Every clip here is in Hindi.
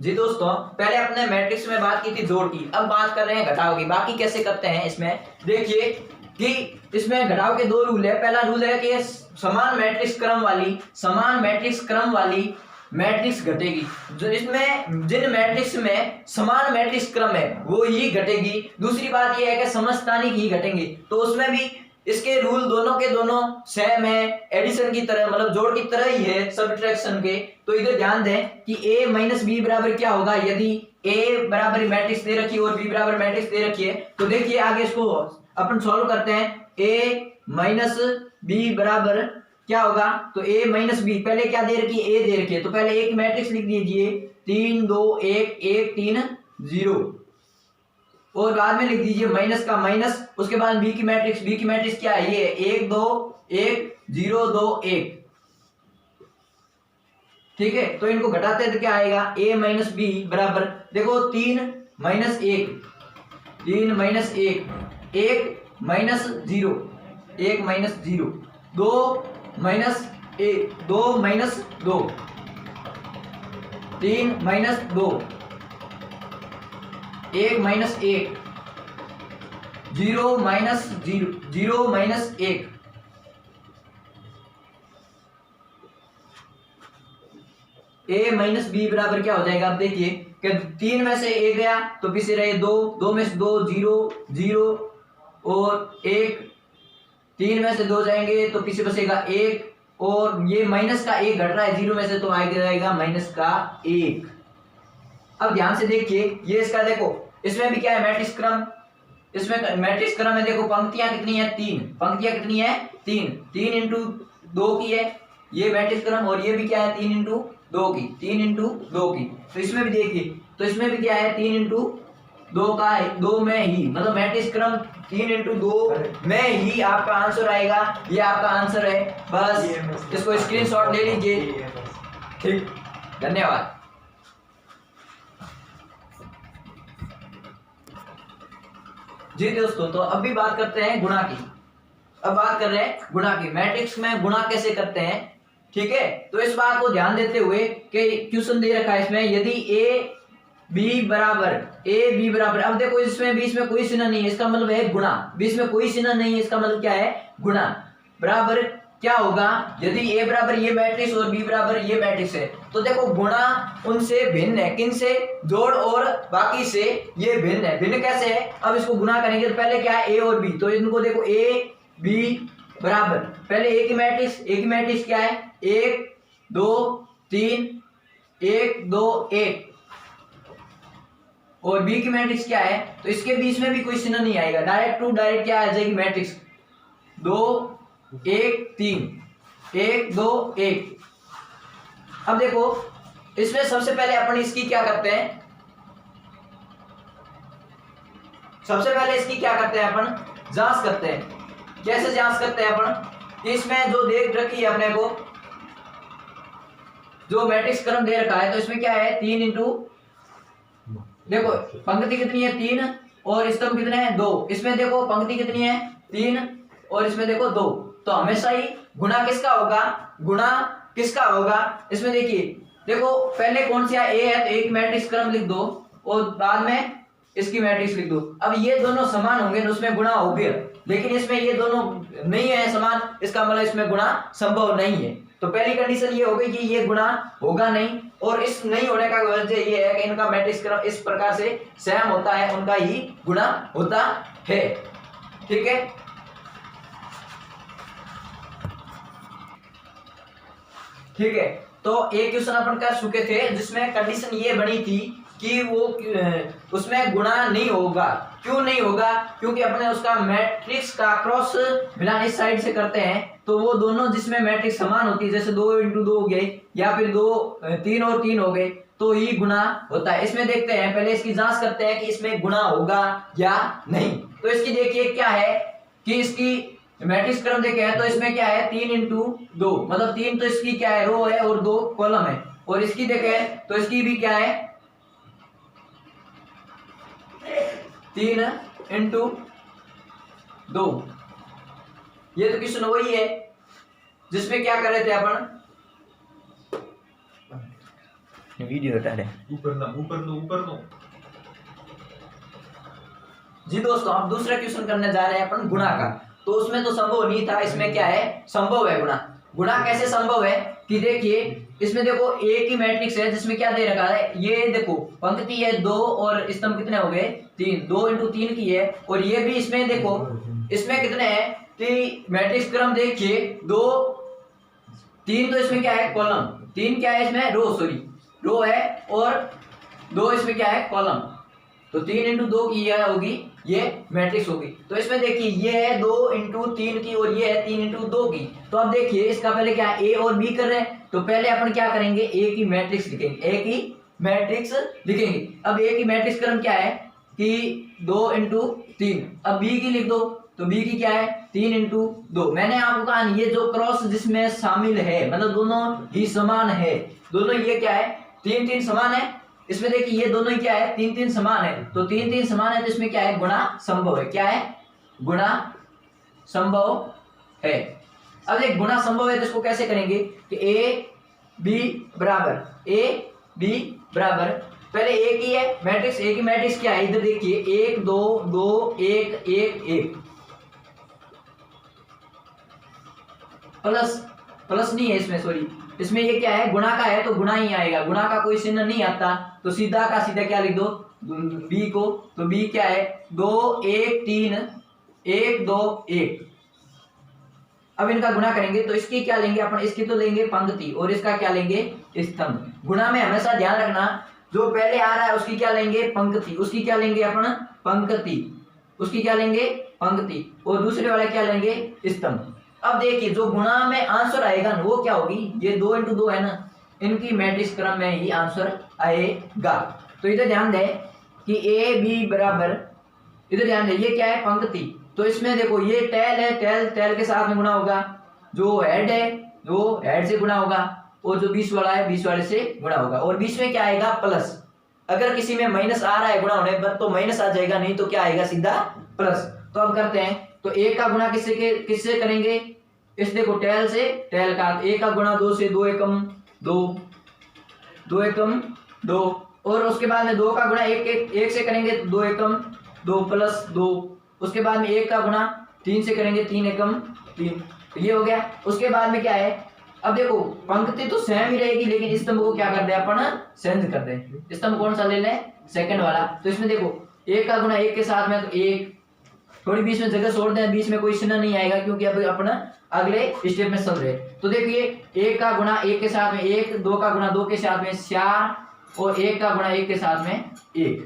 जी दोस्तों, पहले अपने मैट्रिक्स में बात की थी जोड़ की, अब बात कर रहे हैं घटाव की। बाकी कैसे करते हैं इसमें देखिए कि इसमें घटाव के दो रूल है। पहला रूल है कि समान मैट्रिक्स क्रम वाली मैट्रिक्स घटेगी। जो इसमें जिन मैट्रिक्स में समान मैट्रिक्स क्रम है वो ही घटेगी। दूसरी बात यह है कि समस्थानिक ही घटेंगे। तो उसमें भी इसके रूल दोनों के दोनों सेम है, एडिशन की तरह, मतलब जोड़ की तरह ही है सब्ट्रैक्शन के। तो इधर ध्यान दें कि a माइनस बी बराबर क्या होगा। यदि a बराबर मैट्रिक्स दे रखी है और b बराबर मैट्रिक्स दे रखी है तो देखिए आगे इसको अपन सॉल्व करते हैं। a माइनस बी बराबर क्या होगा, तो a माइनस बी, पहले क्या दे रखी है, a दे रखी है, तो पहले एक मैट्रिक्स लिख दीजिए 3 2 1 1 3 0 और बाद में लिख दीजिए माइनस का माइनस, उसके बाद बी की मैट्रिक्स क्या है, ये 1 2 1 0 2 1। ठीक है, तो इनको घटाते हैं तो क्या आएगा, a माइनस बी बराबर देखो 3 minus 1 3 minus 1 1 minus 0 1 minus 0 2 minus 1 2 minus 2 3 minus 2 1 minus 1 0 minus 0 0 minus 1। a minus B बराबर क्या हो जाएगा, आप देखिए कि 3 में से a गया तो पीछे रहे 2 2 में से 2 0 0 और 1, 3 में से 2 जाएंगे तो पीछे बचेगा 1 और ये माइनस का 1 घट रहा है 0 में से तो आगे जाएगा माइनस का 1। अब ध्यान से देखिए ये इसका देखो, इसमें भी क्या है मैट्रिक्स क्रम, इसमें मैट्रिक्स क्रम में देखो पंक्तियां कितनी है, 3 पंक्तियां कितनी है, 3 इंटू 2 की है ये मैट्रिक्स क्रम, और ये भी क्या है 3 इंटू 2 की, 3 इंटू 2 की। तो इसमें भी देखिए, तो इसमें भी क्या है 3 इंटू 2 का है, 2 में ही, मतलब मैट्रिक्स क्रम 3 इंटू 2 में ही आपका आंसर आएगा। ये आपका आंसर है, बस इसको स्क्रीनशॉट ले लीजिए। ठीक, धन्यवाद। जी दोस्तों, तो अब भी बात करते हैं गुणा की। अब बात कर रहे हैं गुणा की, मैट्रिक्स में गुणा कैसे करते हैं। ठीक है, तो इस बात को ध्यान देते हुए कि क्वेश्चन दे रखा है इसमें, यदि a b बराबर, अब देखो इसमें बीच में कोई चिन्ह नहीं है, इसका मतलब है गुणा। बीच में कोई चिन्ह नहीं है, इसका मतलब क्या है, गुणा। बराबर क्या होगा, यदि a बराबर ये मैट्रिक्स और b बराबर ये मैट्रिक्स है तो देखो गुणा उनसे भिन्न है, किन से, जोड़ और बाकी से ये भिन्न है। भिन्न कैसे है, अब इसको गुणा करेंगे तो पहले क्या है a और b, तो इनको देखो a b बराबर, पहले a की मैट्रिक्स क्या है 1 2 3 1 2 1 और b की मैट्रिक्स क्या है, तो इसके बीच में भी कोई चिन्ह नहीं आएगा, डायरेक्ट टू डायरेक्ट क्या आ जाएगी मैट्रिक्स 2 1 3 1 2 1। अब देखो इसमें सबसे पहले अपन इसकी क्या करते हैं, सबसे पहले इसकी क्या करते हैं अपन, जांच करते हैं। कैसे जांच करते हैं अपन, इसमें जो देख रखी है अपने को, जो मैट्रिक्स क्रम दे रखा है, तो इसमें क्या है 3 इंटू, देखो पंक्ति कितनी है 3 और स्तंभ कितने हैं 2, इसमें देखो पंक्ति कितनी है 3 और इसमें देखो 2, तो हमेशा ही गुणा किसका होगा, इसमें देखिए, देखो पहले कौन सा a है तो एक मैट्रिक्स क्रम लिख दो और बाद में इसकी मैट्रिक्स लिख दो। अब ये दोनों समान होंगे तो उसमें गुणा हो गया, लेकिन इसमें ये दोनों नहीं है समान, इसका मतलब इसमें गुणा संभव नहीं है। तो पहली कंडीशन ये हो गई कि ये गुणा होगा नहीं, और इस नहीं होने का वजह ये है कि इनका मैट्रिक्स क्रम इस प्रकार से सेम होता है, उनका ही गुणा होता है। ठीक है, ठीक है, तो एक क्वेश्चन अपन कर चुके थे जिसमें कंडीशन ये बनी थी कि वो उसमें गुणा नहीं होगा। क्यों नहीं होगा, क्योंकि अपने उसका मैट्रिक्स का क्रॉस मिलान इस साइड से करते हैं तो वो दोनों जिसमें मैट्रिक्स समान होती है, जैसे 2 इंटू 2 हो गए या फिर 3 और 3 हो गए, तो ही गुणा होता है। इसमें देखते हैं, पहले इसकी जांच करते हैं कि इसमें गुणा होगा या नहीं। तो इसकी देखिए क्या है कि इसकी मैट्रिक्स क्रम देखे हैं तो इसमें क्या है 3 इंटू 2, मतलब 3 तो इसकी क्या है रो है और 2 कॉलम है, और इसकी देखे तो इसकी भी क्या है 3 इंटू 2। ये तो क्वेश्चन वही है जिसमें क्या कर रहे थे अपन, वीडियो हटा रहे ऊपर लो। जी दोस्तों, अब दूसरा क्वेश्चन करने जा रहे हैं अपन गुणा का। तो उसमें तो संभव नहीं था, इसमें क्या है, संभव है गुणा। गुणा कैसे संभव है कि देखिए, इसमें देखो एक ही मैट्रिक्स है जिसमें क्या दे रखा है, ये देखो पंक्ति है 2 और स्तंभ कितने हो गए 3, 2 × 3 की है। और ये भी इसमें देखो, इसमें कितने हैं कि मैट्रिक्स क्रम देखिए 2 3, तो इसमें क्या है कॉलम, 3 क्या है इसमें रो, सॉरी रो है, और 2 इसमें क्या है कॉलम। तो 3 × 2 की यह होगी, ये मैट्रिक्स होगी। तो इसमें देखिए ये है 2 × 3 की और ये है 3 × 2 की। तो अब देखिए इसका पहले क्या है, ए और बी कर रहे हैं, तो पहले अपन क्या करेंगे, ए की मैट्रिक्स लिखेंगे, ए की मैट्रिक्स लिखेंगे। अब ए की मैट्रिक्स क्रम क्या है कि 2 × 3। अब बी की लिख दो, तो बी की क्या है 3 × 2। मैंने आपको कहा ये जो क्रॉस जिसमें शामिल है, मतलब दोनों ही समान है, दोनों ये क्या है 3 3 समान है। इसमें देखिए ये दोनों ही क्या है 3 3 समान है, तो 3 3 समान है, तो इसमें क्या है गुणा संभव है। क्या है, गुणा संभव है। अब देख गुणा संभव है तो इसको कैसे करेंगे कि ए बी बराबर पहले ए की है मैट्रिक्स, ए की मैट्रिक्स क्या है, इधर देखिए 1 2 2 1 1 1 प्लस नहीं है इसमें, सॉरी इसमें ये क्या है गुणा का है, तो गुणा ही आएगा, गुणा का कोई चिन्ह नहीं आता, तो सीधा का सीधा क्या लिख दो बी को। तो बी क्या है 2 1 3 1 2 1। अब इनका गुणा करेंगे तो इसकी क्या लेंगे अपन, इसकी तो लेंगे पंक्ति और इसका क्या लेंगे स्तंभ। गुणा में हमेशा ध्यान रखना जो पहले आ रहा है उसकी क्या लेंगे पंक्ति, उसकी क्या लेंगे अपन पंक्ति, उसकी क्या लेंगे पंक्ति, और दूसरे वाले क्या लेंगे स्तंभ। अब देखिए जो गुणा में आंसर आएगा ना वो क्या होगी, ये 2 × 2 है ना, इनकी मैट्रिक्स क्रम में ही आंसर आएगा। तो इधर ध्यान दें कि ए बी बराबर, इधर ध्यान दें ये क्या है पंक्ति, तो इसमें देखो ये टेल है, टेल के साथ में गुणा होगा, जो हेड है वो हेड से गुणा होगा, और जो 20 वाला है 20 वाले से गुणा होगा, और बीच में क्या आएगा प्लस। अगर किसी में माइनस आ रहा है गुणा होने पर तो माइनस आ जाएगा, नहीं तो क्या आएगा सीधा प्लस। तो अब करते हैं, तो ए का गुणा किससे करेंगे, इस देखो टेल से, टेल का ए का गुणा 2 से, 2 एकम 2 2 एकम 2, और उसके बाद में 2 का गुणा 1 से करेंगे 2 एकम 2 प्लस 2, उसके बाद में 1 का गुणा 3 से करेंगे 3 एकम 3, तो ये हो गया। उसके बाद में क्या है, अब देखो पंक्ति तो सेम ही रहेगी, लेकिन स्तंभ को क्या कर दे अपन चेंज कर दे। स्तंभ कौन सा ले लें, सेकंड वाला। तो इसमें देखो 1 का गुणा 1 के साथ में, तो 1 थोड़ी बीच में जगह छोड़ दें, बीच में कोई चिन्ह नहीं आएगा क्योंकि अब अपना अगले स्टेप में चल रहे। तो देखिए 1 का गुणा 1 के साथ में 1, 2 का गुणा 2 के साथ में 4, और 1 का गुणा 1 के साथ में 1।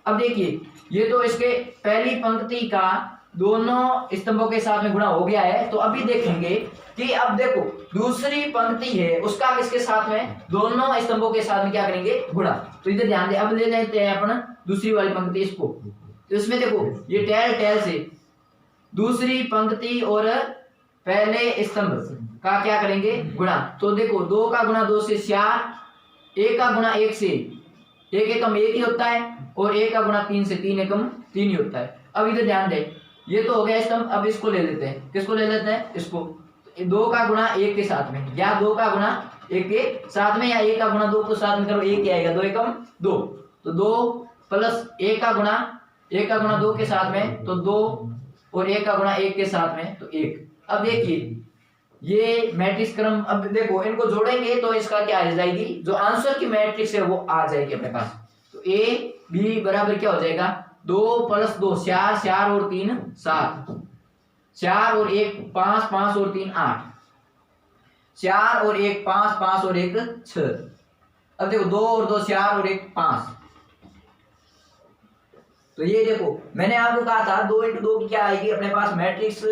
अब देखिए ये तो इसके पहली पंक्ति का दोनों स्तंभों के साथ में गुणा हो गया है। तो अभी देखेंगे कि अब देखो दूसरी पंक्ति है उसका किसके साथ में, दोनों स्तंभों के साथ में क्या करेंगे गुणा। तो इधर ध्यान दे, अब ले लेते हैं अपन दूसरी वाली पंक्ति इसको। तो इसमें देखो ये टेल से दूसरी पंक्ति और पहले स्तंभ का क्या करेंगे गुणा। तो देखो 2 का गुणा 2 से 4, 1 का गुणा 1 से 1 एकम 1 ही होता है, और 1 का गुणा 3 से 3 एकम 3 ही होता है। अब इधर ध्यान दे, ये तो हो गया स्तंभ। अब इसको ले लेते हैं, किसको ले लेते हैं इसको, 2 का गुणा 1 के साथ में, या 2 का गुणा 1 के साथ में, या 1 का गुणा 2 को साथ में करो 1 ही आएगा, 2 एकम 2, तो 2 प्लस 1 का गुणा 2 के साथ में, तो 2, और 1 का गुणा 1 के साथ में, तो 1। अब देखिए ये मैट्रिक्स क्रम, अब देखो इनको जोड़ेंगे तो इसका क्या आ जाएगी, जो आंसर की मैट्रिक्स है वो आ जाएगी अपने पास। तो ए बी बराबर क्या हो जाएगा, 2 + 2 4, 4 और 3 7, 4 और 1 5, 5 और 3 8, 4 और 1 5, 5 और 1 6। अब देखो 2 और 2 4 और 1 5। तो ये देखो मैंने आपको कहा था 2 × 2 की क्या आएगी अपने पास मैट्रिक्स,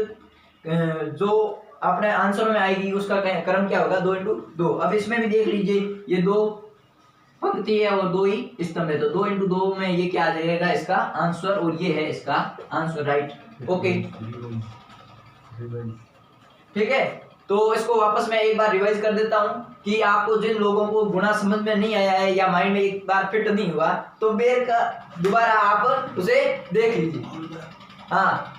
जो अपने आंसर में आएगी उसका क्रम क्या होगा 2 × 2। अब इसमें भी देख लीजिए ये 2 पंक्ति है और 2 ही स्तंभ है, तो 2 × 2 में ये क्या आ जाएगा इसका आंसर, और ये है इसका आंसर, राइट। ओके ठीक है, तो इसको वापस मैं एक बार रिवाइज कर देता हूं कि आपको जिन लोगों को गुणा समझ में नहीं आया है या माइंड में एक बार फिट नहीं हुआ तो बेर का दोबारा आप उसे देख लीजिए। हाँ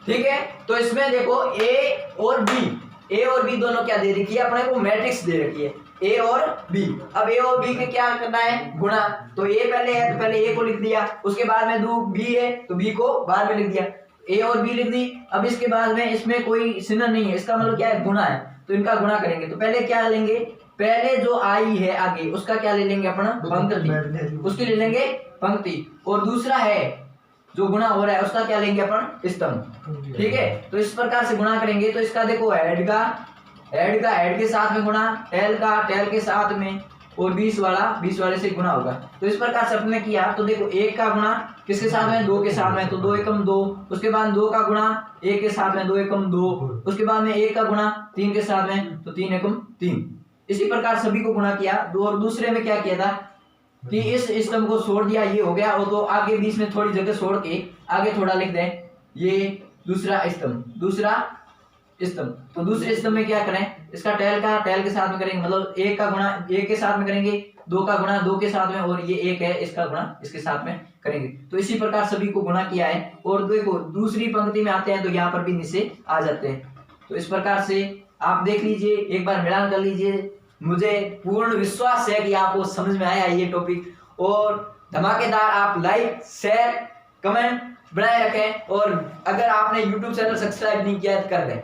ठीक है, तो इसमें देखो ए और बी दोनों क्या दे रखी है अपने को मैट्रिक्स दे रखी है। ए और बी। अब ए और बी के क्या करना है, गुणा। तो ए पहले है तो पहले ए को लिख दिया, उसके बाद में दो बी है तो बी को बाद में लिख दिया, ए और बी लिख दी। अब इसके बाद में इसमें कोई चिन्ह नहीं है, इसका मतलब क्या है, गुणा है, तो इनका गुणा करेंगे। तो पहले क्या लेंगे, पहले जो आई है आगे उसका क्या ले लेंगे अपन, पंक्ति, उसकी ले लेंगे पंक्ति। और दूसरा है जो गुणा हो रहा है उसका क्या लेंगे अपन, स्तंभ। ठीक है, तो इस प्रकार से गुणा करेंगे। तो इसका देखो हेड का हेड के साथ में गुणा, टेल का टेल के साथ में, और 20 वाले से गुणा होगा। तो इस प्रकार से अपने किया। तो देखो 1 का गुणा किसके साथ में, 2 के साथ में, तो 2 एकम 2। उसके बाद 2 का गुणा 1 के साथ में, 2 एकम 2। उसके बाद में 1 का गुणा 3 के साथ में, तो 3 एकम 3। इसी प्रकार सभी को गुणा किया। और दूसरे में क्या किया था कि इस स्तंभ को छोड़ दिया, ये हो गया। और तो आगे बीच में थोड़ी जगह छोड़ के आगे थोड़ा लिख दें, ये दूसरा स्तंभ। तो दूसरे स्तंभ में क्या करें, इसका टेल के साथ में करेंगे, मतलब 1 का गुणा 1 के साथ में करेंगे, 2 का गुणा 2 के साथ में, और ये 1 है इसका गुणा इसके साथ में करेंगे। तो इसी प्रकार सभी को गुणा किया है। और देखो दूसरी पंक्ति में आते हैं तो यहाँ पर भी नीचे आ जाते हैं। तो इस प्रकार से आप देख लीजिए, एक बार मिलान कर लीजिए। मुझे पूर्ण विश्वास है कि आपको समझ में आया ये टॉपिक, और धमाकेदार आप लाइक शेयर कमेंट बनाए रखें। और अगर आपने YouTube चैनल सब्सक्राइब नहीं किया है तो कर दें।